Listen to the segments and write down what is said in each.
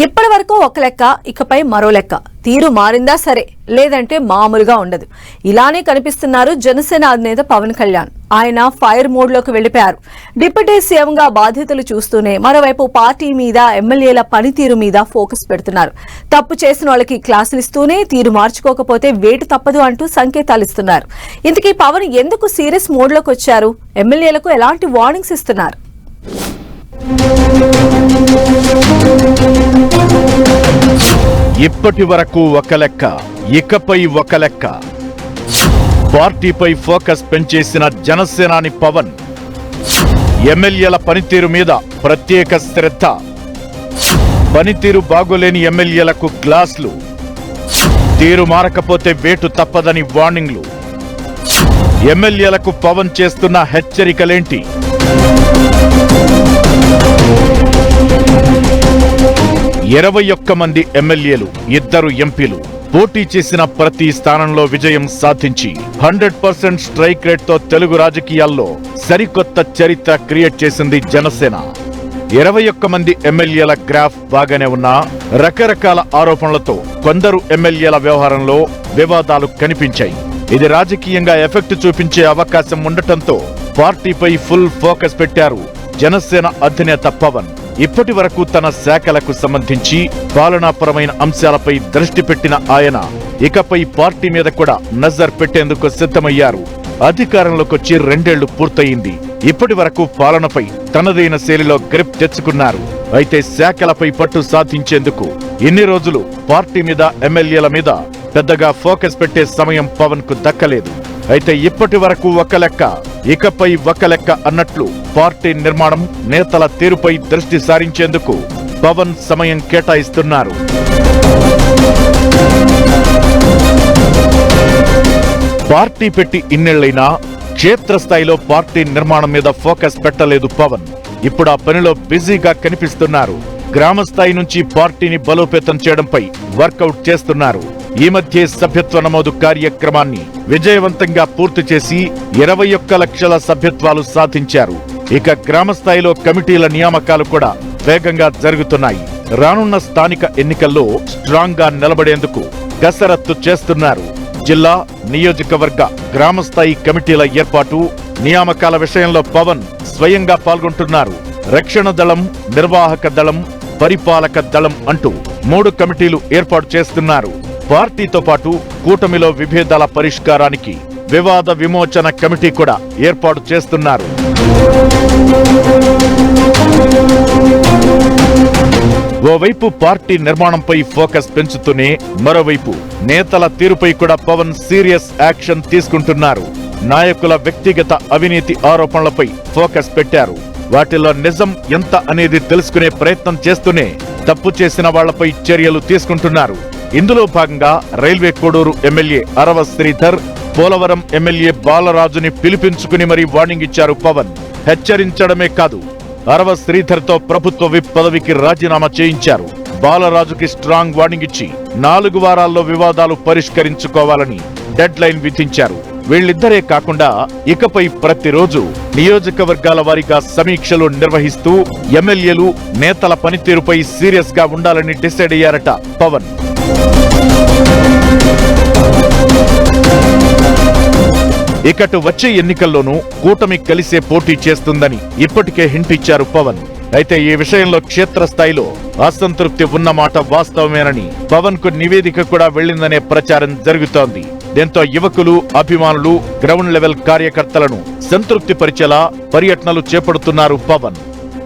ఇప్పటి వరకు ఒక లెక్క, ఇకపై మరో లెక్క. తీరు మారిందా సరే, లేదంటే మామూలుగా ఉండదు. ఇలానే కనిపిస్తున్నారు జనసేన అధినేత పవన్ కళ్యాణ్. ఆయన ఫైర్ మోడ్లోకి వెళ్లిపోయారు. డిప్యూటీ సీఎంగా బాధ్యతలు చూస్తూనే మరోవైపు పార్టీ మీద, ఎమ్మెల్యేల పనితీరు మీద ఫోకస్ పెడుతున్నారు. తప్పు చేసిన వాళ్ళకి క్లాసులు ఇస్తూనే తీరు మార్చుకోకపోతే వేటు తప్పదు అంటూ సంకేతాలు ఇస్తున్నారు. ఇంతకీ పవన్ ఎందుకు సీరియస్ మోడ్లోకి వచ్చారు? ఎమ్మెల్యేలకు ఎలాంటి వార్నింగ్స్ ఇస్తున్నారు? ఇప్పటి వరకు ఒక లెక్క, ఇకపై ఒక లెక్క. పార్టీపై ఫోకస్ పెంచేసిన జనసేనాని పవన్ ఎమ్మెల్యేల పనితీరు మీద ప్రత్యేక శ్రద్ధ. పనితీరు బాగోలేని ఎమ్మెల్యేలకు క్లాసులు, తీరు మారకపోతే వేటు తప్పదని వార్నింగ్లు. ఎమ్మెల్యేలకు పవన్ చేస్తున్న హెచ్చరికలేంటి? 21 మంది ఎమ్మెల్యేలు, 2 ఎంపీలు పోటీ చేసిన ప్రతి స్థానంలో విజయం సాధించి 100% స్ట్రైక్ రేట్ తో తెలుగు రాజకీయాల్లో సరికొత్త చరిత్ర క్రియేట్ చేసింది జనసేన. 21 మంది ఎమ్మెల్యేల గ్రాఫ్ బాగానే ఉన్నా రకరకాల ఆరోపణలతో కొందరు ఎమ్మెల్యేల వ్యవహారంలో వివాదాలు కనిపించాయి. ఇది రాజకీయంగా ఎఫెక్ట్ చూపించే అవకాశం ఉండటంతో పార్టీపై ఫుల్ ఫోకస్ పెట్టారు జనసేన అధినేత పవన్. ఇప్పటి వరకు తన శాఖలకు సంబంధించి పాలనాపరమైన అంశాలపై దృష్టి పెట్టిన ఆయన ఇకపై పార్టీ మీద కూడా నజర్ పెట్టేందుకు సిద్ధమయ్యారు. అధికారంలోకి వచ్చి 2 ఏళ్లు పూర్తయింది. ఇప్పటి వరకు పాలనపై తనదైన శైలిలో గ్రిప్ తెచ్చుకున్నారు. అయితే శాఖలపై పట్టు సాధించేందుకు ఇన్ని రోజులు పార్టీ మీద, ఎమ్మెల్యేల మీద పెద్దగా ఫోకస్ పెట్టే సమయం పవన్ కు దక్కలేదు. అయితే ఇప్పటి వరకు ఒక లెక్క, ఇకపై ఒక లెక్క అన్నట్లు పార్టీ నిర్మాణం, నేతల తీరుపై దృష్టి సారించేందుకు పవన్ సమయం కేటాయిస్తున్నారు. పార్టీ పెట్టి ఇన్నేళ్లైనా క్షేత్రస్థాయిలో పార్టీ నిర్మాణం మీద ఫోకస్ పెట్టలేదు పవన్. ఇప్పుడు ఆ పనిలో బిజీగా కనిపిస్తున్నారు. గ్రామస్థాయి నుంచి పార్టీని బలోపేతం చేయడంపై వర్కౌట్ చేస్తున్నారు. ఈ మధ్య సభ్యత్వ నమోదు కార్యక్రమాన్ని విజయవంతంగా పూర్తి చేసి 21 లక్షల సభ్యత్వాలు సాధించారు. ఇక గ్రామస్థాయిలో కమిటీల నియామకాలు కూడా వేగంగా జరుగుతున్నాయి. రానున్న స్థానిక ఎన్నికల్లో స్ట్రాంగ్ గా నిలబడేందుకు కసరత్తు చేస్తున్నారు. జిల్లా, నియోజకవర్గ, గ్రామస్థాయి కమిటీల ఏర్పాటు, నియామకాల విషయంలో పవన్ స్వయంగా పాల్గొంటున్నారు. రక్షణ దళం, నిర్వాహక దళం, పరిపాలక దళం అంటూ 3 కమిటీలు ఏర్పాటు చేస్తున్నారు. పార్టీతో పాటు కూటమిలో విభేదాల పరిష్కారానికి వివాద విమోచన కమిటీ కూడా ఏర్పాటు చేస్తున్నారు. ఓవైపు పార్టీ నిర్మాణంపై ఫోకస్ పెంచుతూనే మరోవైపు నేతల తీరుపై కూడా పవన్ సీరియస్ యాక్షన్ తీసుకుంటున్నారు. నాయకుల వ్యక్తిగత అవినీతి ఆరోపణలపై ఫోకస్ పెట్టారు. వాటిలో నిజం ఎంత అనేది తెలుసుకునే ప్రయత్నం చేస్తూనే తప్పు చేసిన వాళ్లపై చర్యలు తీసుకుంటున్నారు. ఇందులో భాగంగా రైల్వే కోడూరు ఎమ్మెల్యే అరవ శ్రీధర్, పోలవరం ఎమ్మెల్యే బాలరాజుని పిలిపించుకుని మరీ వార్నింగ్ ఇచ్చారు పవన్. హెచ్చరించడమే కాదు, అరవ శ్రీధర్ తో ప్రభుత్వ విప్ పదవికి రాజీనామా చేయించారు. బాలరాజుకి స్ట్రాంగ్ వార్నింగ్ ఇచ్చి 4 వారాల్లో వివాదాలు పరిష్కరించుకోవాలని డెడ్ లైన్ విధించారు. వీళ్ళిద్దరే కాకుండా ఇకపై ప్రతిరోజు నియోజకవర్గాల వారీగా సమీక్షలు నిర్వహిస్తూ ఎమ్మెల్యేలు, నేతల పనితీరుపై సీరియస్ గా ఉండాలని డిసైడ్ అయ్యారట పవన్. ఇకటు వచ్చే ఎన్నికల్లోనూ కూటమి కలిసే పోటీ చేస్తుందని ఇప్పటికే హింట్ ఇచ్చారు పవన్. అయితే ఈ విషయంలో క్షేత్రస్థాయిలో అసంతృప్తి ఉన్నమాట వాస్తవమేనని పవన్ కు నివేదిక కూడా వెళ్లిందనే ప్రచారం జరుగుతోంది. దీంతో యువకులు, అభిమానులు, గ్రౌండ్ లెవెల్ కార్యకర్తలను సంతృప్తి పరిచేలా పర్యటనలు చేపడుతున్నారు పవన్.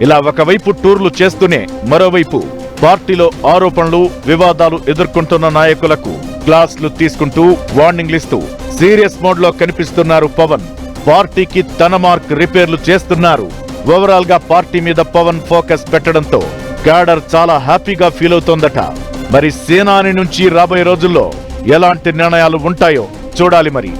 ఇలా ఒకవైపు టూర్లు చేస్తూనే మరోవైపు పార్టీలో ఆరోపణలు, వివాదాలు ఎదుర్కొంటున్న నాయకులకు క్లాసులు తీసుకుంటూ వార్నింగ్లిస్తూ సీరియస్ మోడ్ లో కనిపిస్తున్నారు పవన్. పార్టీకి తన మార్క్ రిపేర్లు చేస్తున్నారు. ఓవరాల్ గా పార్టీ మీద పవన్ ఫోకస్ పెట్టడంతో క్యాడర్ చాలా హ్యాపీగా ఫీల్ అవుతోందట. మరి సేనాని నుంచి రాబోయే రోజుల్లో ఎలాంటి నిర్ణయాలు ఉంటాయో చూడాలి మరి.